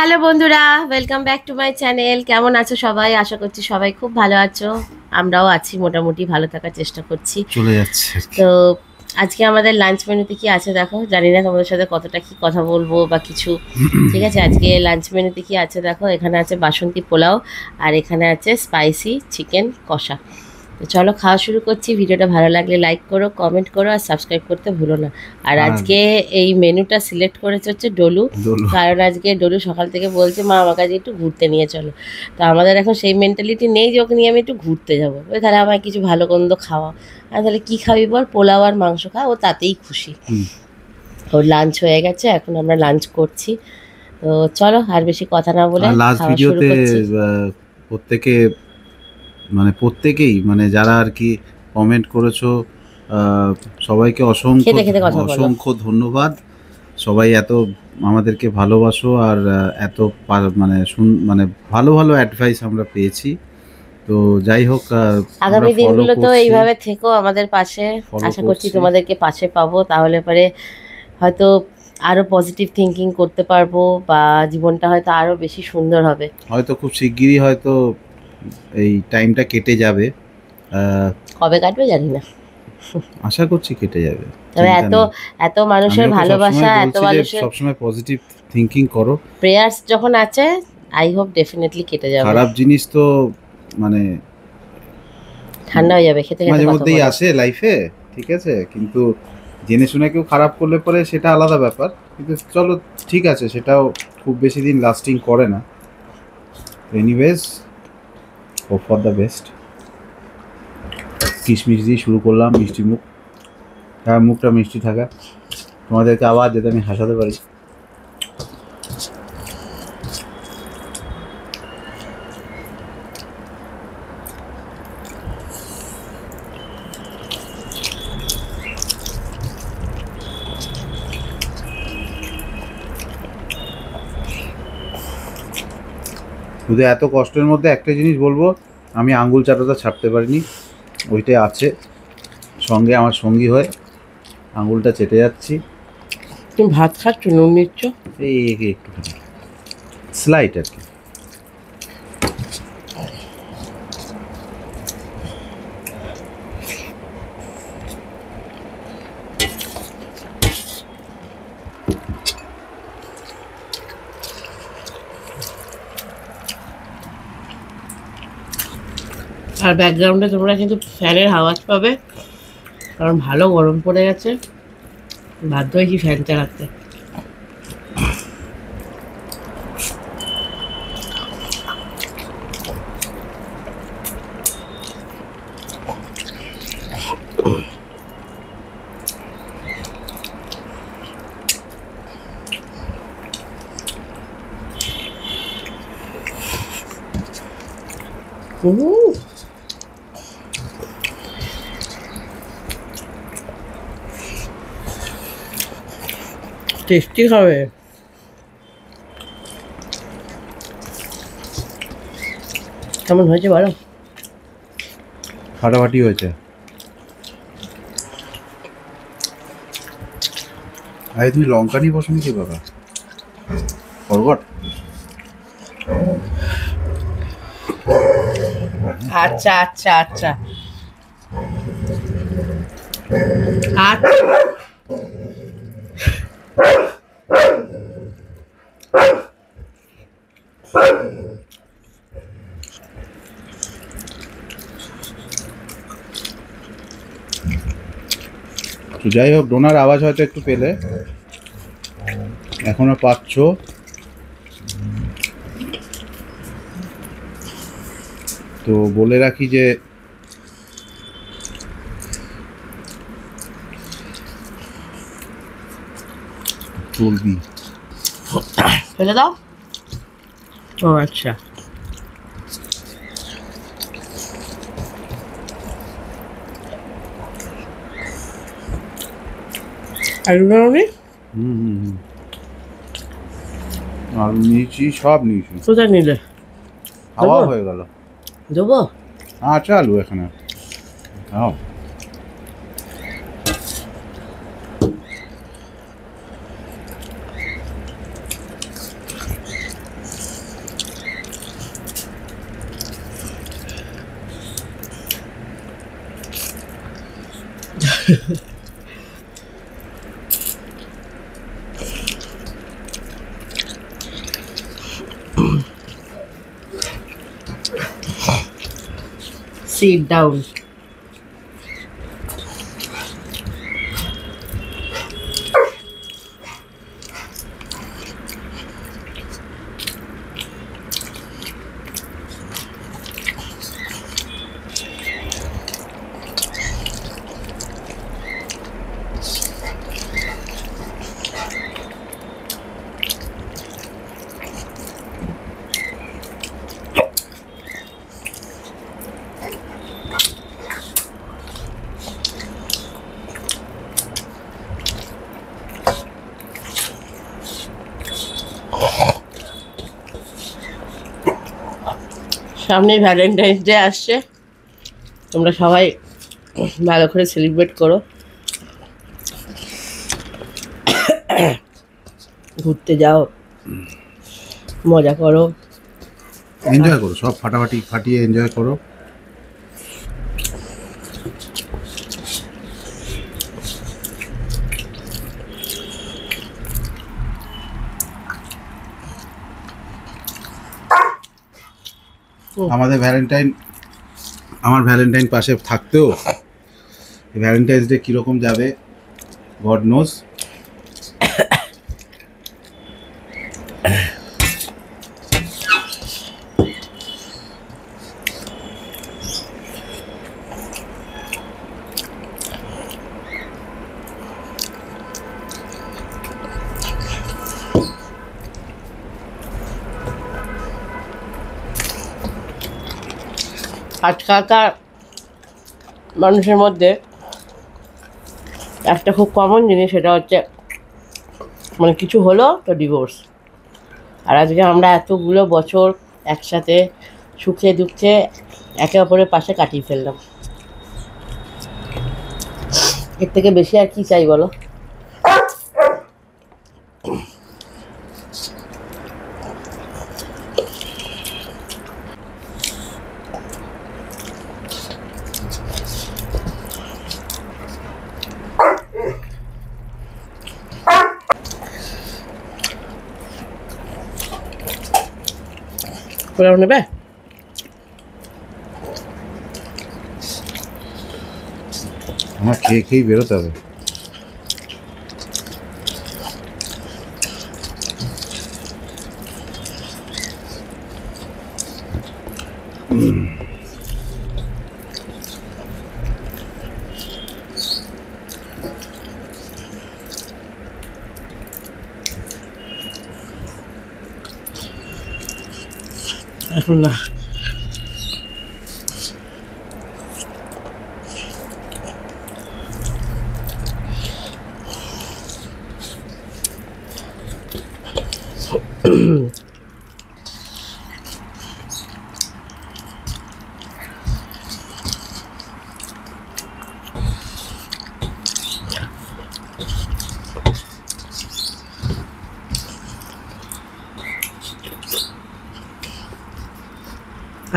Hello বন্ধুরা, welcome back to my channel. কেমন আছো সবাই? আশা করছি সবাই খুব ভালো আছো। আমরাও আছি, মোটামুটি ভালো থাকার চেষ্টা করছি। চলে যাচ্ছে আর কি। তো আজকে আমাদের লাঞ্চ মেনুতে কি আছে দেখো। জানি না তোমাদের সাথে কতটা কি কথা বলবো বা কিছু। ঠিক আছে, আজকে লাঞ্চ মেনুতে কি আছে দেখো। এখানে আছে বাসন্তী পোলাও, আর এখানে আছে স্পাইসি চিকেন কষা। তো চলো খাওয়া শুরু করছি। ভিডিওটা ভালো লাগলে লাইক করো, কমেন্ট করো, আর সাবস্ক্রাইব করতে ভুলো না। আর আর আজকে এই মেনুটা সিলেক্ট করেছে হচ্ছে ডলু। দোলো কারণ আজকে ডলু সকাল থেকে বলছে মা আমার কাছে একটু ঘুরতে নিয়ে চলো। তো আমাদের এখন সেই মেন্টালিটি নেই যে ওকে নিয়ে আমি একটু ঘুরতে যাবো। ওই তাহলে আমায় কিছু ভালো গন্ধ খাওয়া। আর তাহলে কী খাবি বল? পোলাও আর মাংস খা, ও তাতেই খুশি। হুম। ওর লাঞ্চ হয়ে গেছে, এখন আমরা লাঞ্চ করছি। তো চলো আর বেশি কথা না বলে আর লাস্ট খাওয়া শুরু ভিডিওতে করছি। প্রত্যেকে প্রত্যেকেই যারা আর কি কমেন্ট করেছো, আহ, সবাইকে অসংখ্য খেতে খেতে কথা বলো। অসংখ্য ধন্যবাদ। সবাই এত আমাদেরকে ভালোবাসো, আর এত ভালো ভালো অ্যাডভাইস আমরা পেয়েছি। তো যাই হোক, আমরা আগামী ফলো দিনগুলো তো করছি এইভাবে থেকো আমাদের পাশে। ফলো আশা করছি করছি তোমাদেরকে পাশে পাবো, তাহলে পরে হয়তো আরো পজিটিভ থিঙ্কিং করতে পারবো, বা জীবনটা হয়তো আরো বেশি সুন্দর হবে। হয়তো খুব শিগগিরই হয়তো এই টাইমটা কেটে যাবে। আহ, কবে কাটবে জানি না, আশা করছি কেটে যাবে, তবে চিন্তা এত নেই। এত মানুষের আমিও তো ভালোবাসা, সবসময় এত বলছি যে মানুষের সবসময় পজিটিভ থিঙ্কিং করো। প্রেয়ার্স যখন আছে, আই হোপ ডেফিনেটলি কেটে যাবে। খারাপ জিনিস তো মানে ঠান্ডা হয়ে যাবে, খেতে খেতে মাঝে কথা মধ্যেই বলো। আসে লাইফে, ঠিক আছে, কিন্তু জেনে শুনে কেউ খারাপ করলে পরে সেটা আলাদা ব্যাপার। কিন্তু চলো, ঠিক আছে, সেটাও খুব বেশি দিন লাস্টিং করে না। Anyways, hope for the best. কিশমিশ দিয়ে শুরু করলাম, মিষ্টি মুখ। হ্যাঁ, মুখটা মিষ্টি থাকা তোমাদেরকে আবার যাতে আমি হাসাতে পারি। শুধু এত কষ্টের মধ্যে একটা জিনিস বলবো, আমি আঙ্গুল চাটাটা ছাড়তে পারিনি। ওইটাই আছে সঙ্গে, আমার সঙ্গী হয়ে আঙ্গুলটা চেটে যাচ্ছি। তুমি ভাত খাচ্ছ, নুন নিচ্ছ? এই একটুখানি স্লাইট আর কি। আর ব্যাকগ্রাউন্ডে তোমরা কিন্তু ফ্যানের আওয়াজ পাবে, কারণ ভালো গরম পড়ে গেছে, বাধ্য হয়েছি ফ্যান চালাতে। টেস্টি হবে। কেমন হয়েছে বলো? ফাটাফাটি হয়েছে। আরে তুমি লঙ্কা নিয়ে বসো কি বাবা, ফরগট। আচ্ছা আচ্ছা আচ্ছা আচ্ছা। তো যাই হোক, ডোনার আওয়াজ হয়তো একটু পেলে, এখনো পাচ্ছ। তো বলে রাখি যে চর্বি ফেলে দাও। ও আচ্ছা। আলু বানাবি? হুম হুম হুম, আর নিয়েছি, সব নিয়েছি, কোথায় নিলে? হাওয়া দেবো? হয়ে গেল। দেবো? আচ্ছা, আলু এখানে খাও। Sit down. সামনে ভ্যালেন্টাইন্স ডে আসছে, তোমরা সবাই ভালো করে সেলিব্রেট করো, ঘুরতে যাও, মজা করো, এনজয় করো, সব ফাটাফাটি ফাটিয়ে এনজয় করো। আমার ভ্যালেন্টাইন পাশে থাকতেও ভ্যালেন্টাইন্স ডে কিরকম যাবে গড নোজ। আজকালকার মানুষের মধ্যে একটা খুব কমন জিনিস, সেটা হচ্ছে মানে কিছু হলো তো ডিভোর্স। আর আজকে আমরা এতগুলো বছর একসাথে সুখে দুঃখে একে অপরের পাশে কাটিয়ে ফেললাম, এর থেকে বেশি আর কি চাই বলো? পোলাও নেবে? আমার খেয়ে খেয়েই বেরোতে হবে। এখন না,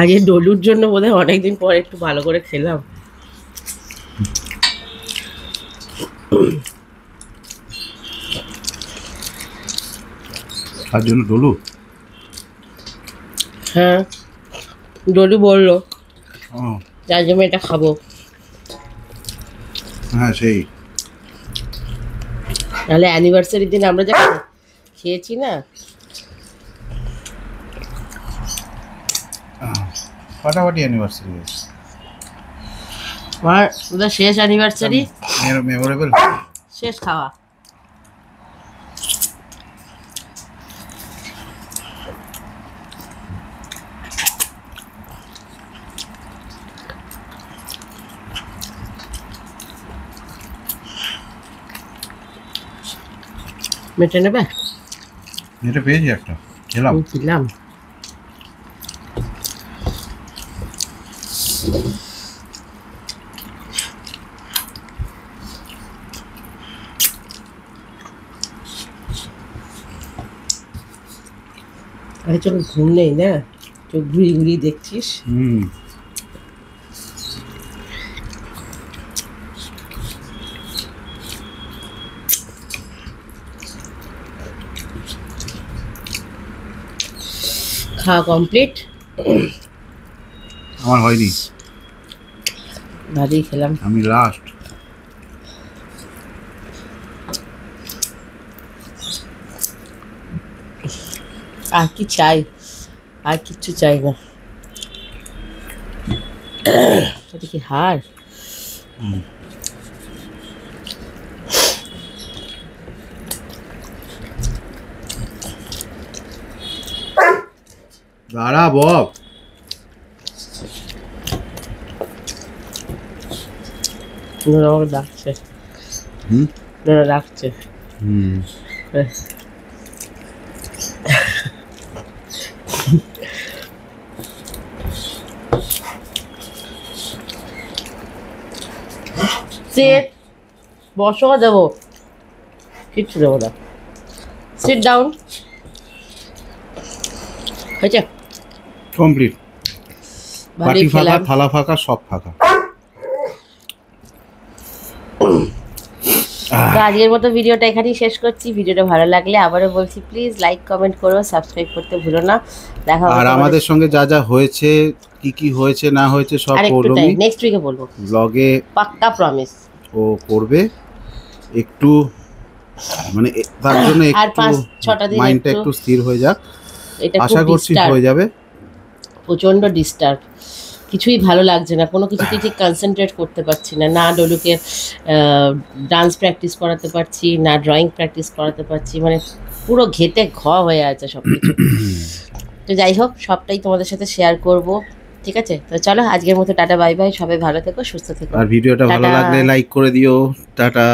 আজ এই ডলুর জন্য বোধহয় অনেকদিন পরে একটু ভালো করে খেলাম। তার জন্য ডলু? হ্যাঁ, ডলু বললো ও যার জন্য এটা খাবো। হ্যাঁ, সেই নাহলে অ্যানিভার্সারির দিন আমরা যা খেয়েছি না, ফাটাফাটি অ্যানিভার্সারি। আমার ওদের শেষ অ্যানিভার্সারি, মেমোরেবল, শেষ খাওয়া। মেটে নেবে? এটা পেয়েছি একটা, খেলাম। খেলাম। আরে চোখ ঘুম নেই না, চোখ ঘুরিয়ে ঘুরিয়ে দেখছিস। খাওয়া কমপ্লিট। আমার হয়নি, ভালোই খেলাম। আমি লাস্ট। আর কি চাই, আর কিচ্ছু চাই না। এটা কি হার? দাঁড়া বক। নোরা আমাকে ডাকছে। নোরা ডাকছে। সিট, বসো, দেবো কিচ্ছু দেবো না। Sit down. হয়েছে? কমপ্লিট। ভালোই বাটি ফাঁকা, খেলাম। থালা ফাঁকা, সব ফাঁকা। তো আজকের মতো ভিডিওটা এখানেই শেষ করছি। ভিডিওটা ভালো লাগলে আবারও বলছি, প্লিজ লাইক কমেন্ট করো, সাবস্ক্রাইব করতে ভুলো না। দেখা হবে আর আমাদের সঙ্গে যা যা হয়েছে, কি কি হয়েছে না হয়েছে সব বলবো, নেক্সট উইকে বলবো ব্লগে, পাক্কা প্রমিস। ও করবে একটু, মানে তার জন্য আর একটু 5-6টা দিন মাইন্ডটা একটু স্থির হয়ে যাক। এটা আশা করছি হয়ে যাবে। প্রচন্ড ডিস্টার্ব, কিছুই ভালো লাগছে না, কোনো কিছুতেই ঠিক কনসেন্ট্রেট করতে পারছি না। না ডলুকে ডান্স প্র্যাকটিস করাতে পারছি, না ড্রয়িং প্র্যাকটিস করাতে পারছি, মানে পুরো ঘেটে হয়ে আছে সব কিছু। তো যাই হোক, সবটাই তোমাদের সাথে শেয়ার করব, ঠিক আছে? তো চলো আজকের মতো টাটা বাই বাই, সবাই ভালো থেকো, সুস্থ থেকো। আর ভিডিওটা ভালো টাটা। লাগলে লাইক করে দিও। টাটা।